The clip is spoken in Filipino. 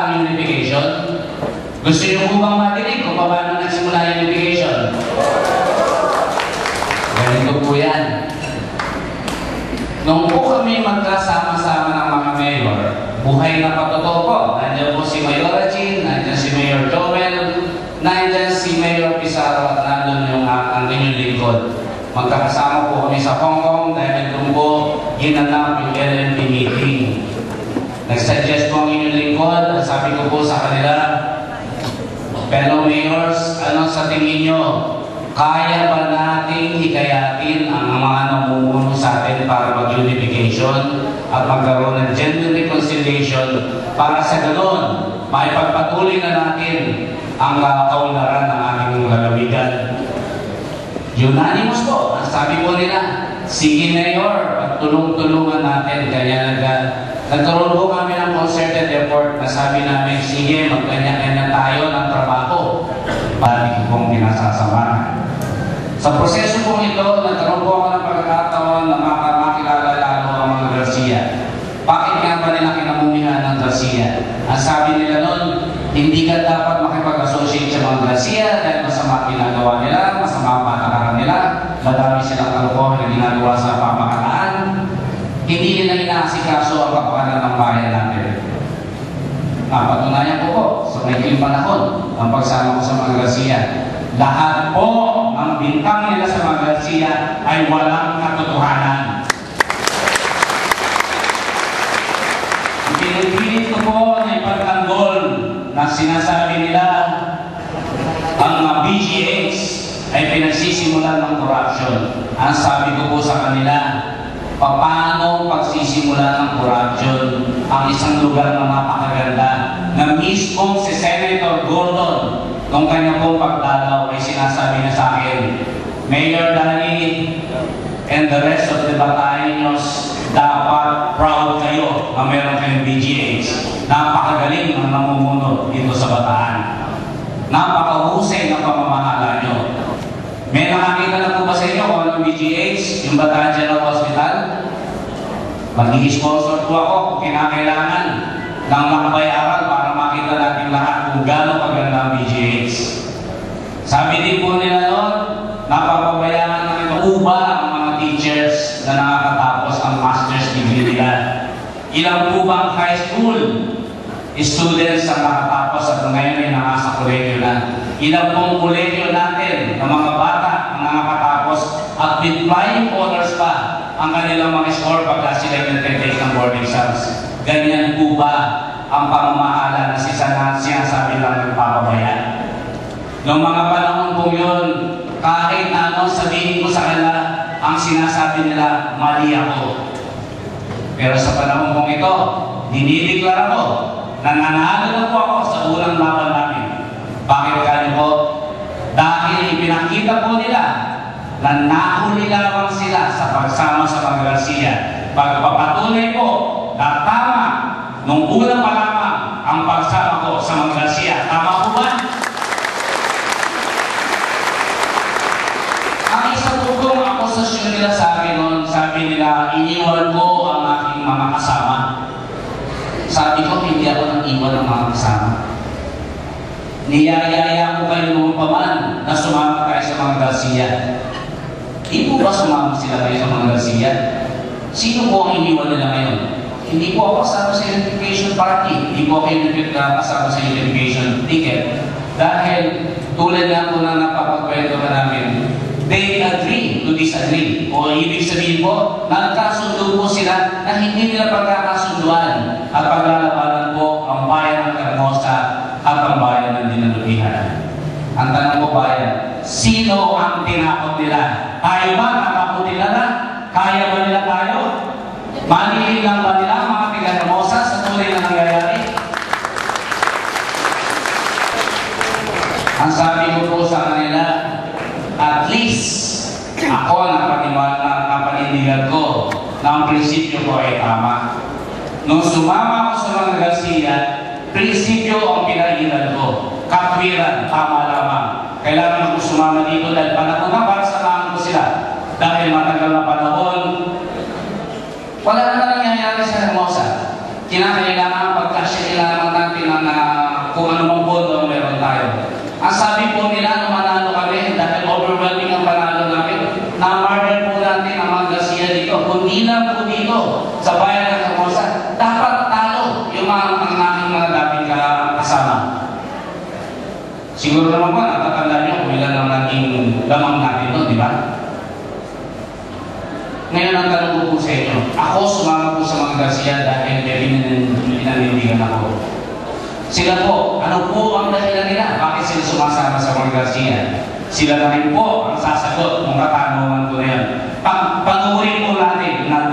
ang unification? Gusto niyo po bang matinig kung paano nagsimula yung unification? Ganito po yan. Nung po kami magkasama-sama ng mga mayor, buhay na patotoo po. Nandiyan po si Mayor Jean, nandiyan si Mayor Joel, nandiyan si Mayor Pizarro at nandun yung ang inyong lingkod. Magkakasama po kami sa Hong Kong dahil doon po ginanap yung LNP meeting. Nag-suggest po ang inyong lingkod at sabi ko po sa kanila, fellow mayors, ano sa tingin nyo? Kaya ba natin hikayatin ang mga namumuno sa atin para mag-unification at magkaroon ng genuine reconciliation para sa ganoon, maipagpatuloy na natin ang kaunlaran ng ating lalawigan? Unanimous po. Ang sabi po nila, sige Mayor, at tulong-tulungan natin. Kaya nagkaroon po kami ng concerted effort na sabi namin, sige, magkanya-kanya tayo ng trabaho. Pati ko pong pinasasamahan. Sa proseso po ito, nagkaroon po ako ng pagkakataon na makilala lalo ang mga Garcia. Bakit nga ba nila kinamumihan ng Garcia? Ang sabi nila noon, hindi ka dapat makipag-associate sa mga Garcia dahil masama ginagawa nila, masama patakaran nila, madami silang kalokohan na ginagawa sa pamahalaan. Hindi nila inaasikaso ang kapakanan ng bayan natin. Napatunayan ko po sa maikling panahon ang pagsama ko sa mga Garcia. Lahat po ang bintang nila sa mga Garcia ay walang katotohanan. Pinipilit ko po na ipagtanggol na sinasabi nila ang mga BGH ay pinagsisimulan ng corruption. Ang sabi ko po sa kanila, paano pagsisimulan ng corruption ang isang lugar na napakaganda na mismo si Senator Gordon nung kanya pong pagdalaw ay sinasabi niya sa akin, Mayor Danny and the rest of the Bataños, dapat proud kayo na meron kayong BGH. Napakagaling ng namumuno dito sa Bataan. Napakahusay ng pamamahala nyo. May nakakita na po ba sa inyo kung anong BGH? Yung Bataan General Hospital? Mag-i-sponsor po ako kung kinakailangan ng lakbay aral para makita natin lahat kung gano'ng kaganda ang BGH. Sabi din po nila noon, napapabayaan ng iba ang mga teachers na nakakatapos ang master's degree nila. Ilang po bang high school students ang nakatapos at ngayon ay nakasa kolegyo na? Ilang pong kolegyo natin ng mga bata ang nakakatapos at with flying colors pa ang kanilang mga score pagka sila nag-take ng board exams? Ganyan po ba ang pamamahala na sinasabi lang nagpapabayaan? Noong mga panahon po yun, kahit ano sabihin ko sa kanila, ang sinasabi nila, mali ako. Pero sa panahon kong ito, dinideklara ko na nanalo na po ako sa unang laban namin. Bakit kanya po? Dahil ipinakita po nila na nahuli lamang sila sa pagsama sa mga Garcia. Pagpapatunay po na tama nung unang pa lamang ang pagsama ko sa mga Garcia. Tama po ba? Ang isang tugong akusasyon nila sa akin noon, sabi nila, iniwan ko ang aking mga kasama. Sabi ko, hindi ako nang iwan ng mga kasama. Niyayaya ko kayo noong paman na sumama kayo sa mga Garcia. Di po ba sumama sila kayo sa mga Garcia? Sino po ang iniwan nila ngayon? Hindi po ako kasama sa unification party. Hindi po ako kasama sa unification ticket. Dahil tulad nga po na napapagkwento na namin, they agree to disagree. O ibig sabihin po, nagkasundo po sila na hindi nila pagkakasunduan at paglalabanan po ang bayan ng Hermosa at ang bayan ng Dinalupihan. Ang tanong po bayan, sino ang tinakot nila? Tayo ba? Nakakot nila na? Kaya ba nila tayo? Manihin lang ba nila mga taga-Hermosa sa tunay na nangyayari? Ang sabi ko po sa kanila, at least ako napanindigan ko na ang prinsipyo ko ay tama. Nung sumama ako sa mga Garcia, prinsipyo ang pinailan ko. Katwiran, tama lamang. Kailangan ko sumama dito dahil panahon na para samahan ko sila. Dahil matagal na panahon, wala na nangyayari sa Hermosa. Kinakailangan pagkasya lamang natin ang kung anumang boto ang meron tayo. Ang sabi po nila na manalo kami dahil overwhelming ang panalo namin, na-murder po natin ang mga Garcia dito. Kundi lang po dito sa bayan ng Hermosa, dapat talo yung mga aking mga dating kasama. Siguro naman po, natatanda niyo kung ilan ang naging lamang natin doon, di ba? Ngayon ang tanong ko po sa inyo, ako sumama po sa mga Garcia dahil may pinanindigan ako. Sila po, ano po ang dahilan nila? Bakit sila sumasama sa mga Garcia? Sila na rin po ang sasagot ng katanungan ko na yan. Panurin po natin